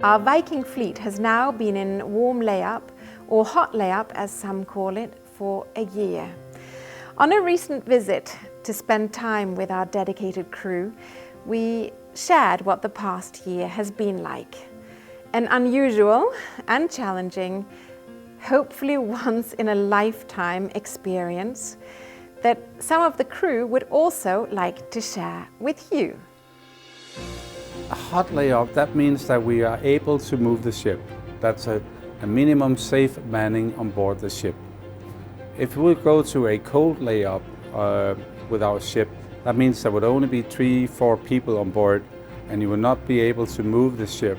Our Viking fleet has now been in warm layup, or hot layup as some call it, for a year. On a recent visit to spend time with our dedicated crew, we shared what the past year has been like. An unusual and challenging, hopefully once in a lifetime experience that some of the crew would also like to share with you. A hot layup, that means that we are able to move the ship. That's a minimum safe manning on board the ship. If we go to a cold layup with our ship, that means there would only be 3-4 people on board and you would not be able to move the ship.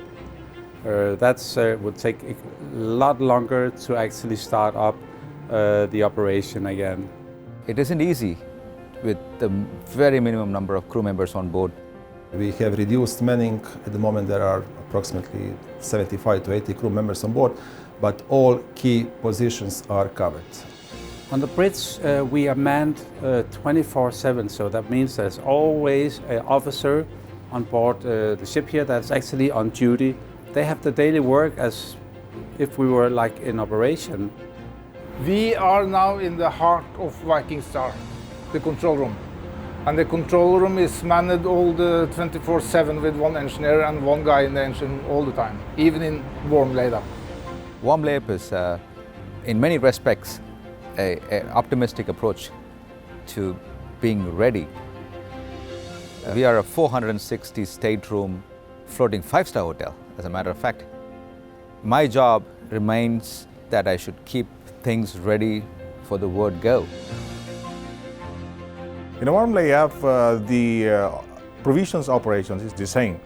That would take a lot longer to actually start up the operation again. It isn't easy with the very minimum number of crew members on board. We have reduced manning. At the moment there are approximately 75 to 80 crew members on board, but all key positions are covered. On the bridge we are manned 24/7, so that means there's always an officer on board the ship here that's actually on duty. They have the daily work as if we were like in operation. We are now in the heart of Viking Star, the control room. And the control room is manned all the 24/7 with one engineer and one guy in the engine all the time, even in warm layup. Warm layup is, in many respects, an optimistic approach to being ready. We are a 460 stateroom floating 5-star hotel, as a matter of fact. My job remains that I should keep things ready for the word go. In a warm layup, the provisions operations is the same.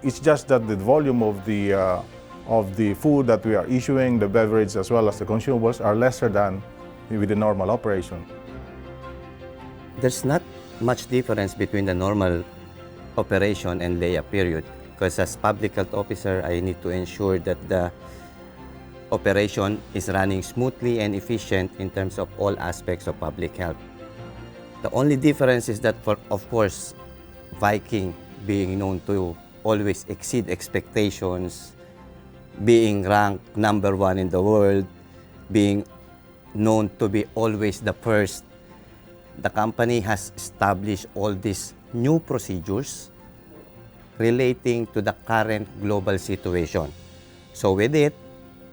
It's just that the volume of the food that we are issuing, the beverage as well as the consumables are lesser than with the normal operation. There's not much difference between the normal operation and layup period, because as public health officer, I need to ensure that the operation is running smoothly and efficient in terms of all aspects of public health. The only difference is that, of course, Viking being known to always exceed expectations, being ranked #1 in the world, being known to be always the first, the company has established all these new procedures relating to the current global situation. So with it,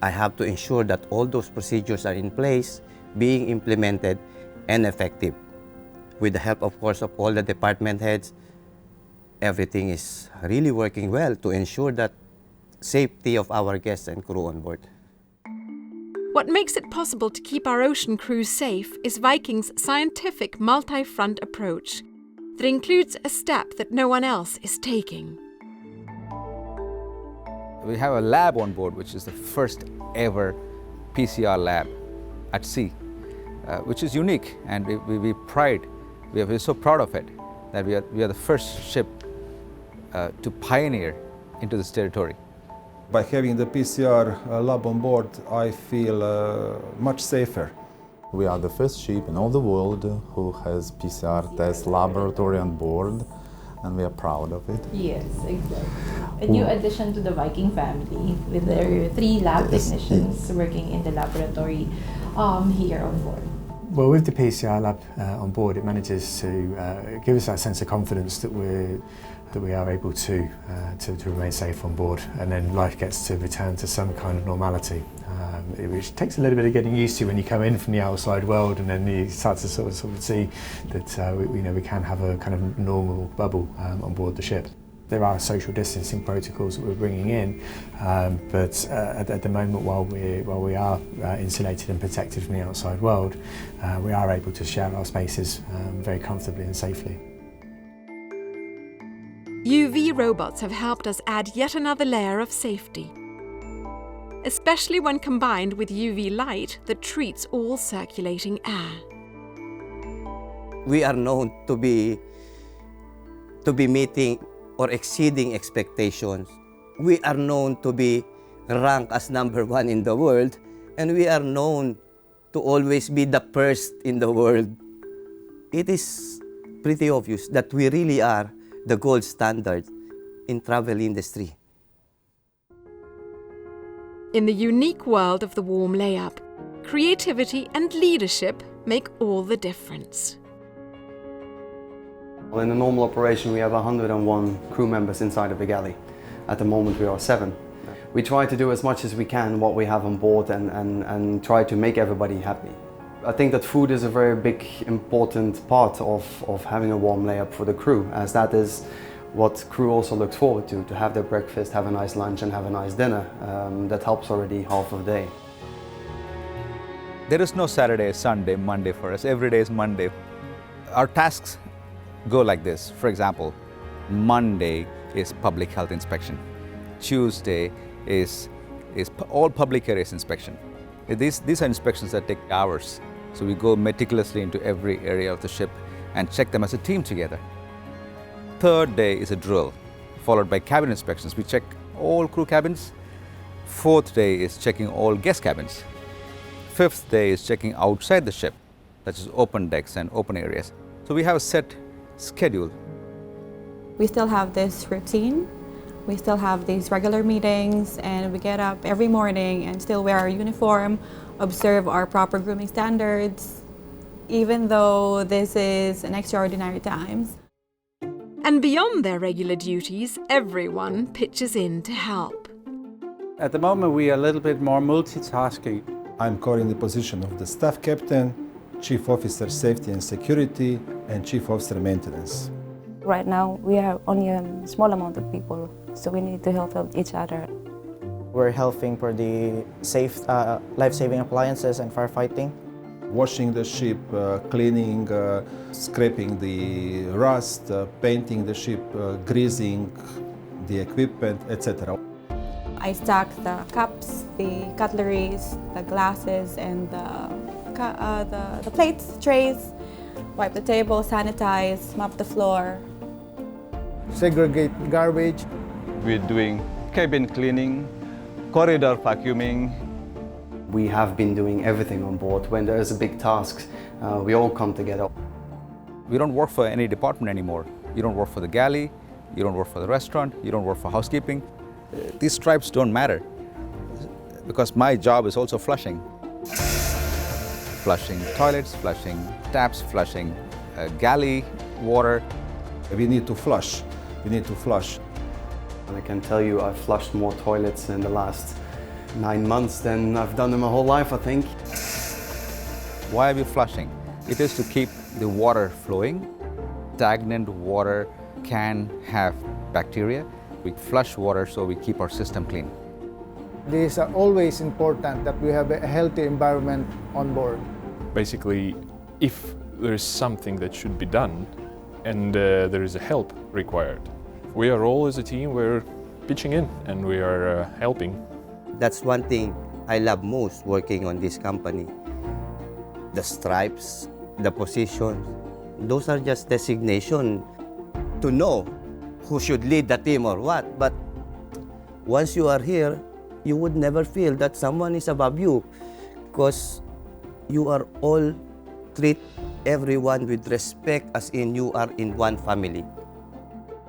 I have to ensure that all those procedures are in place, being implemented and effective. With the help, of course, of all the department heads, everything is really working well to ensure that safety of our guests and crew on board. What makes it possible to keep our ocean crews safe is Viking's scientific multi-front approach that includes a step that no one else is taking. We have a lab on board, which is the first ever PCR lab at sea, which is unique, and we're so proud of it that we are the first ship to pioneer into this territory. By having the PCR lab on board, I feel much safer. We are the first ship in all the world who has PCR test laboratory on board, and we are proud of it. Yes, exactly. A new addition to the Viking family with their 3 lab technicians working in the laboratory here on board. Well, with the PCR lab on board, it manages to give us that sense of confidence that we are able to remain safe on board, and then life gets to return to some kind of normality, which takes a little bit of getting used to when you come in from the outside world, and then you start to sort of see that we can have a kind of normal bubble on board the ship. There are social distancing protocols that we're bringing in, but at the moment, while we are insulated and protected from the outside world, we are able to share our spaces very comfortably and safely. UV robots have helped us add yet another layer of safety, especially when combined with UV light that treats all circulating air. We are known to be meeting or exceeding expectations. We are known to be ranked as #1 in the world, and we are known to always be the first in the world. It is pretty obvious that we really are the gold standard in travel industry. In the unique world of the warm layup, creativity and leadership make all the difference. Well, in a normal operation we have 101 crew members inside of the galley. At the moment we are 7. We try to do as much as we can what we have on board and try to make everybody happy. I think that food is a very big, important part of having a warm layup for the crew, as that is what crew also looks forward to have their breakfast, have a nice lunch and have a nice dinner. That helps already half of the day. There is no Saturday, Sunday, Monday for us. Every day is Monday. Our tasks go like this. For example, Monday is public health inspection. Tuesday is all public areas inspection. These are inspections that take hours. So we go meticulously into every area of the ship and check them as a team together. Third day is a drill, followed by cabin inspections. We check all crew cabins. Fourth day is checking all guest cabins. Fifth day is checking outside the ship, such as open decks and open areas. So we have a set schedule. We still have this routine. We still have these regular meetings, and we get up every morning and still wear our uniform, observe our proper grooming standards, even though this is an extraordinary times. And beyond their regular duties, everyone pitches in to help. At the moment we are a little bit more multitasking. I'm currently in the position of the staff captain, chief officer safety and security, and chief officer maintenance. Right now we have only a small amount of people, so we need to help each other. We're helping for the safe life-saving appliances and firefighting. Washing the ship, cleaning, scraping the rust, painting the ship, greasing the equipment, etc. I stack the cups, the cutleries, the glasses, and the plates, trays, wipe the table, sanitize, mop the floor. Segregate garbage. We're doing cabin cleaning, corridor vacuuming. We have been doing everything on board. When there is a big task, we all come together. We don't work for any department anymore. You don't work for the galley, you don't work for the restaurant, you don't work for housekeeping. These stripes don't matter, because my job is also flushing. Flushing toilets, flushing taps, flushing galley water. We need to flush. We need to flush. And I can tell you I've flushed more toilets in the last 9 months than I've done in my whole life, I think. Why are we flushing? It is to keep the water flowing. Stagnant water can have bacteria. We flush water so we keep our system clean. These are always important that we have a healthy environment on board. Basically, if there is something that should be done and there is a help required, we are all as a team, we're pitching in and we are helping. That's one thing I love most working on this company. The stripes, the positions, those are just designation to know who should lead the team or what. But once you are here, you would never feel that someone is above you, because you are all treat everyone with respect, as in you are in one family.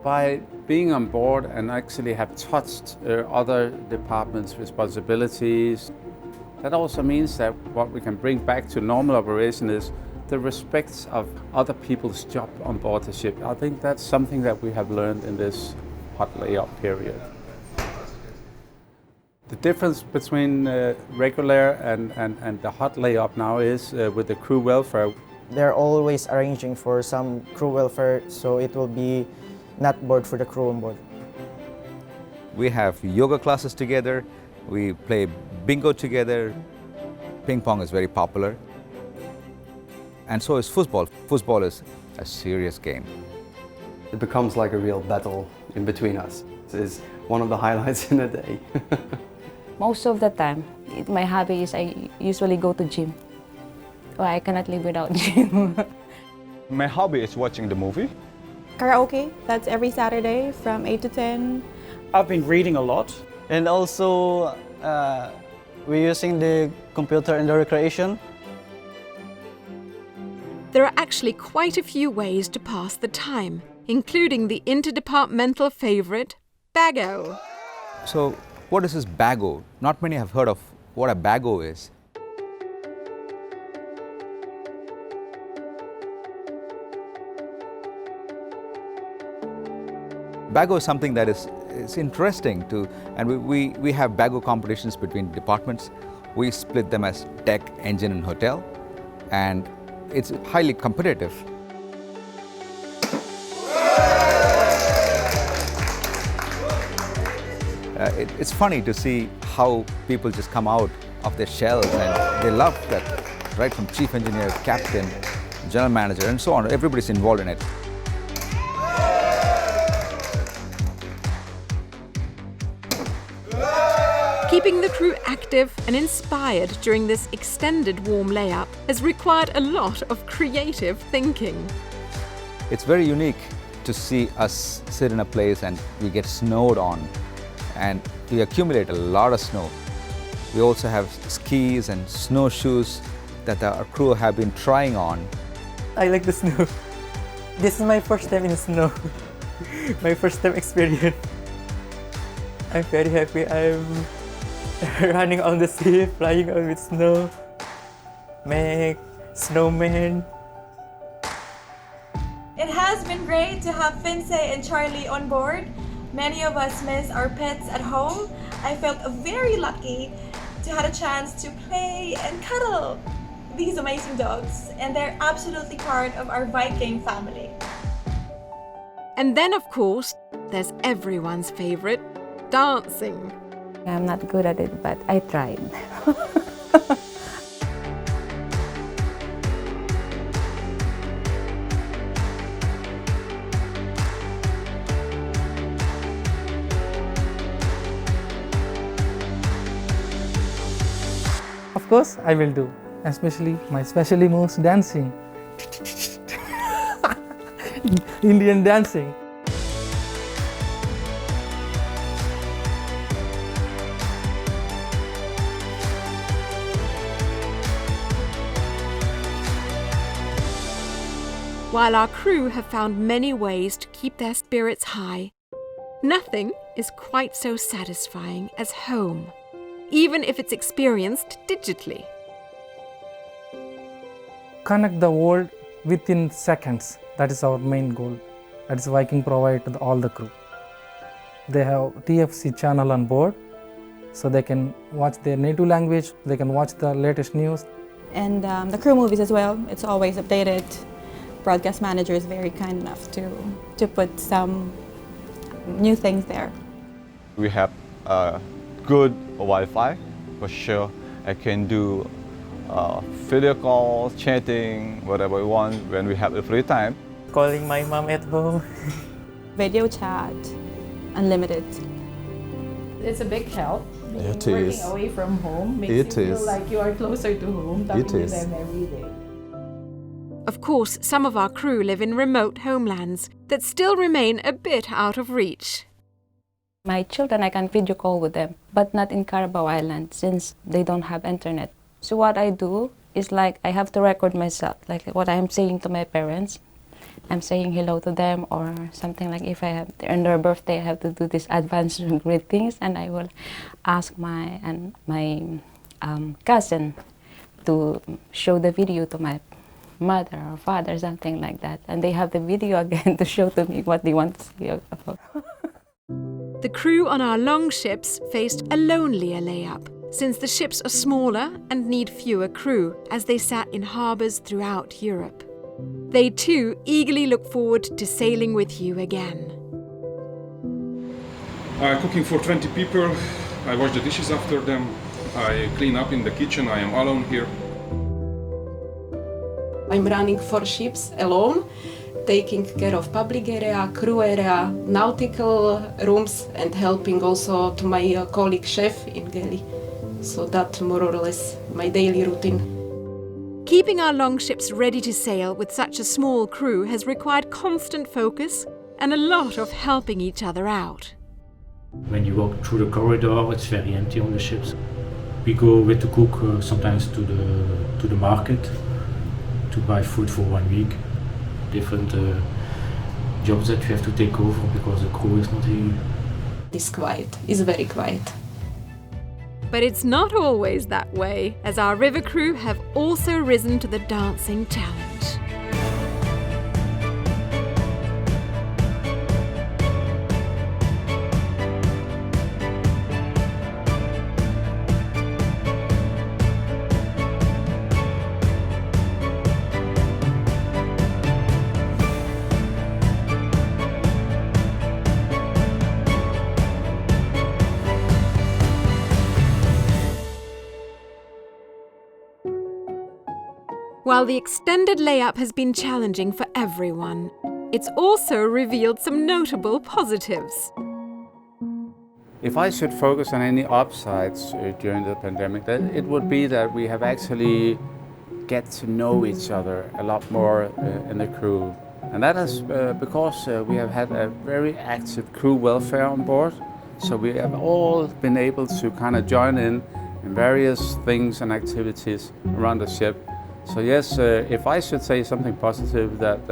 By being on board and actually have touched other departments' responsibilities, that also means that what we can bring back to normal operation is the respect of other people's job on board the ship. I think that's something that we have learned in this hot layup period. The difference between regular and the hot layup now is with the crew welfare. They're always arranging for some crew welfare, so it will be not board for the crew on board. We have yoga classes together, we play bingo together. Ping pong is very popular. And so is football. Football is a serious game. It becomes like a real battle in between us. It's one of the highlights in a day. Most of the time, my hobby is I usually go to gym. Oh, I cannot live without gym. My hobby is watching the movie. Karaoke, that's every Saturday from 8 to 10. I've been reading a lot. And also, we're using the computer in the recreation. There are actually quite a few ways to pass the time, including the interdepartmental favourite, Bago. So What is this bago? Not many have heard of what a bago is. Bago is something that is interesting to, and we have bago competitions between departments. We split them as tech, engine and hotel, and it's highly competitive. It's funny to see how people just come out of their shells, and they love that, right from chief engineer, captain, general manager and so on. Everybody's involved in it. Keeping the crew active and inspired during this extended warm layup has required a lot of creative thinking. It's very unique to see us sit in a place and we get snowed on, and we accumulate a lot of snow. We also have skis and snowshoes that our crew have been trying on. I like the snow. This is my first time in the snow. My first time experience. I'm very happy. I'm running on the sea, flying on with snow, make snowman. It has been great to have Finse and Charlie on board. Many of us miss our pets at home. I felt very lucky to have a chance to play and cuddle these amazing dogs, and they're absolutely part of our Viking family. And then, of course, there's everyone's favorite, dancing. I'm not good at it, but I tried. Of course, I will do. Especially my specialty moves, dancing. Indian dancing. While our crew have found many ways to keep their spirits high, nothing is quite so satisfying as home, even if it's experienced digitally. Connect the world within seconds. That is our main goal. That is Viking provide to all the crew. They have TFC channel on board, so they can watch their native language, they can watch the latest news. And the crew movies as well, it's always updated. Broadcast manager is very kind enough to put some new things there. We have good Wi-Fi for sure. I can do video calls, chatting, whatever we want when we have the free time. Calling my mom at home. Video chat, unlimited. It's a big help. It Working is. away from home makes you feel like you are closer to home, talking to them every day. Of course, some of our crew live in remote homelands that still remain a bit out of reach. My children, I can video call with them, but not in Carabao Island since they don't have internet. So what I do is like I have to record myself, like what I'm saying to my parents. I'm saying hello to them or something like if I have on their birthday, I have to do this advanced greetings, and I will ask my cousin to show the video to my mother or father, something like that. And they have the video again to show to me what they want to see about. The crew on our longships faced a lonelier layup, since the ships are smaller and need fewer crew as they sat in harbours throughout Europe. They too eagerly look forward to sailing with you again. I'm cooking for 20 people. I wash the dishes after them. I clean up in the kitchen. I am alone here. I'm running 4 ships alone, taking care of public area, crew area, nautical rooms, and helping also to my colleague chef in galley. So that more or less my daily routine. Keeping our longships ready to sail with such a small crew has required constant focus and a lot of helping each other out. When you walk through the corridor, it's very empty on the ships. We go with the cook sometimes to the market to buy food for 1 week. Different jobs that you have to take over because the crew is not here. It's quiet, it's very quiet. But it's not always that way, as our river crew have also risen to the dancing challenge. While the extended layup has been challenging for everyone, it's also revealed some notable positives. If I should focus on any upsides during the pandemic, then it would be that we have actually get to know each other a lot more in the crew. And that is because we have had a very active crew welfare on board. So we have all been able to kind of join in various things and activities around the ship. So yes, if I should say something positive that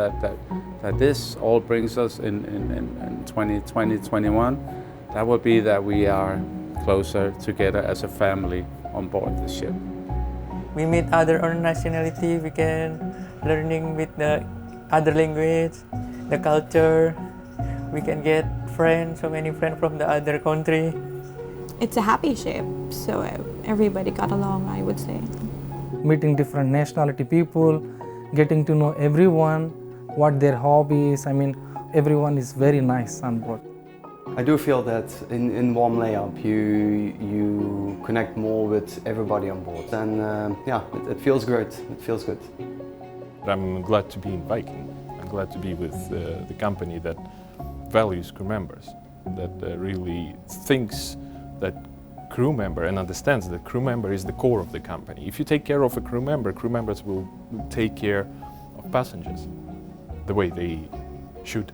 this all brings us in 2020-21, that would be that we are closer together as a family on board the ship. We meet other nationality, we can learning with the other language, the culture. We can get friends, so many friends from the other country. It's a happy ship, so everybody got along, I would say. Meeting different nationality people, getting to know everyone, what their hobbies. I mean, everyone is very nice on board. I do feel that in warm layup you connect more with everybody on board, and yeah, it feels great. It feels good. I'm glad to be in Viking. I'm glad to be with the company that values crew members, that really thinks that crew member and understands that crew member is the core of the company. If you take care of a crew member, crew members will take care of passengers the way they should.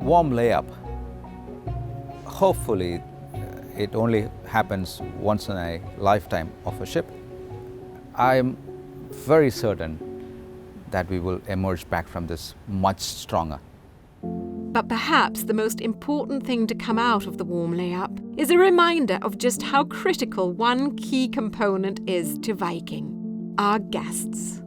Warm layup. Hopefully, it only happens once in a lifetime of a ship. I'm very certain that we will emerge back from this much stronger. But perhaps the most important thing to come out of the warm layup is a reminder of just how critical one key component is to Viking: our guests.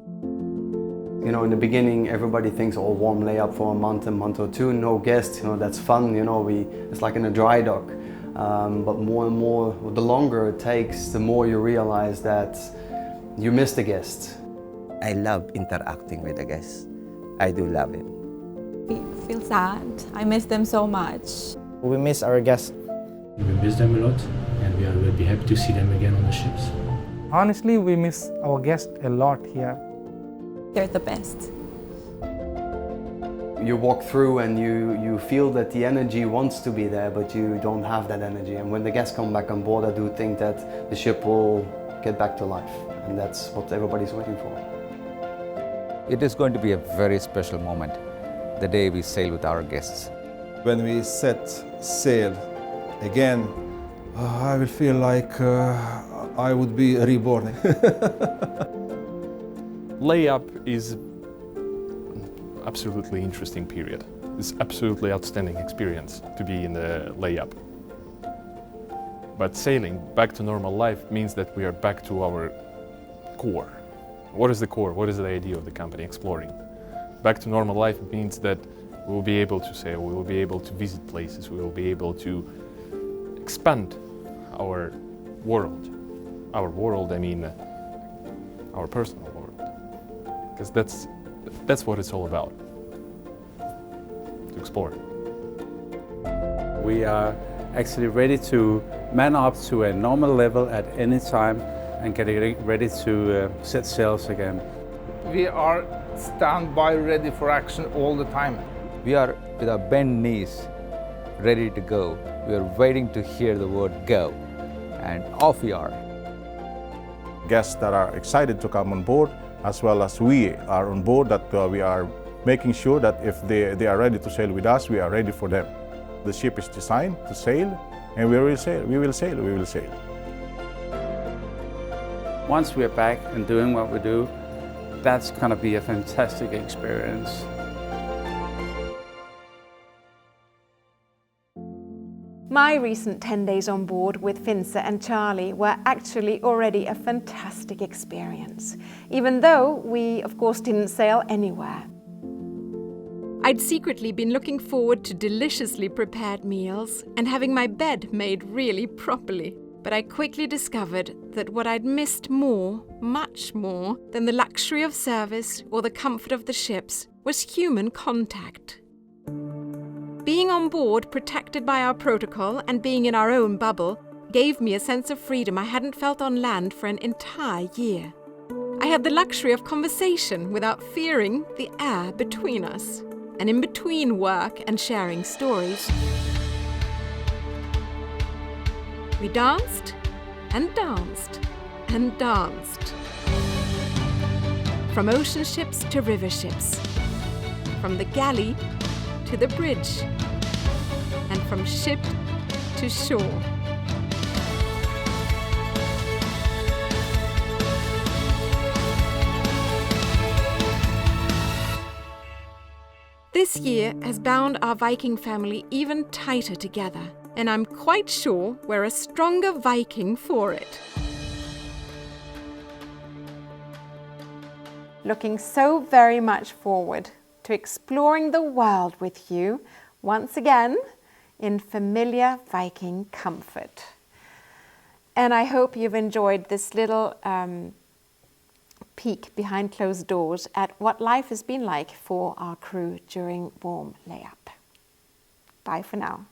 You know, in the beginning, everybody thinks, oh, warm layup for a month or two, no guests, you know, that's fun, you know, it's like in a dry dock. But more and more, the longer it takes, the more you realize that you miss the guests. I love interacting with the guests. I do love it. We feel sad. I miss them so much. We miss our guests. We miss them a lot, and we will be happy to see them again on the ships. Honestly, we miss our guests a lot here. They're the best. You walk through and you feel that the energy wants to be there, but you don't have that energy. And when the guests come back on board, I do think that the ship will get back to life. And that's what everybody's waiting for. It is going to be a very special moment, the day we sail with our guests. When we set sail again, I will feel like I would be reborn. Layup is absolutely interesting period. It's absolutely outstanding experience to be in the layup. But sailing back to normal life means that we are back to our core. What is the core? What is the idea of the company? Exploring. Back to normal life means that we will be able to sail, we will be able to visit places, we will be able to expand our world. Our world, I mean our personal world. Because that's what it's all about, to explore. We are actually ready to man up to a normal level at any time and get ready to set sails again. We are standby, ready for action all the time. We are with our bent knees, ready to go. We are waiting to hear the word go, and off we are. Guests that are excited to come on board, as well as we are on board, that we are making sure that if they are ready to sail with us, we are ready for them. The ship is designed to sail, and we will sail, we will sail, we will sail. Once we are back and doing what we do, that's going to be a fantastic experience. My recent 10 days on board with Finse and Charlie were actually already a fantastic experience, even though we, of course, didn't sail anywhere. I'd secretly been looking forward to deliciously prepared meals and having my bed made really properly. But I quickly discovered that what I'd missed more, much more, than the luxury of service or the comfort of the ships was human contact. Being on board, protected by our protocol and being in our own bubble, gave me a sense of freedom I hadn't felt on land for an entire year. I had the luxury of conversation without fearing the air between us, and in between work and sharing stories. We danced and danced and danced. From ocean ships to river ships, from the galley to the bridge, and from ship to shore. This year has bound our Viking family even tighter together, and I'm quite sure we're a stronger Viking for it. Looking so very much forward to exploring the world with you once again in familiar Viking comfort. And I hope you've enjoyed this little peek behind closed doors at what life has been like for our crew during warm layup. Bye for now.